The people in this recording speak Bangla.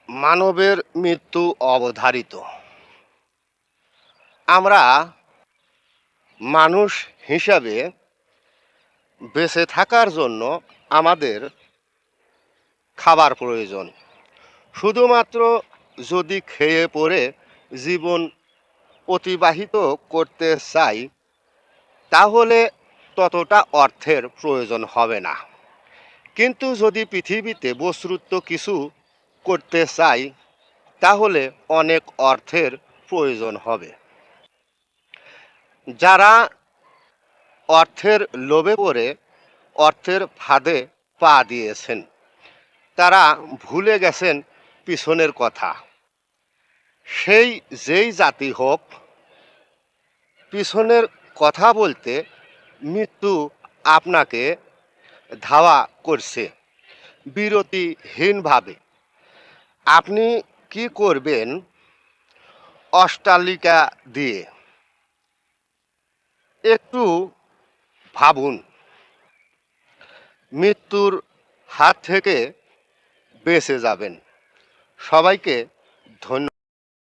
মানবের মৃত্যু অবধারিত। আমরা মানুষ হিসাবে বেঁচে থাকার জন্য আমাদের খাবার প্রয়োজন। শুধুমাত্র যদি খেয়ে পরে জীবন অতিবাহিত করতে চাই, তাহলে ততটা অর্থের প্রয়োজন হবে না। কিন্তু যদি পৃথিবীতে বস্তুত কিছু করতে চাই, তাহলে অনেক অর্থের প্রয়োজন হবে। যারা অর্থের লোভে পড়ে অর্থের ফাঁদে পা দিয়েছেন, তারা ভুলে গেছেন পিছনের কথা। সেই যেই জাতি হোক, পিছনের কথা বলতে মৃত্যু আপনাকে ধাওয়া করছে বিরতিহীনভাবে। আপনি কি করবেন অট্টালিকা দিয়ে? একটু ভাবুন। মৃত্যুর হাত থেকে বেঁচে যাবেন। সবাইকে ধন্যবাদ।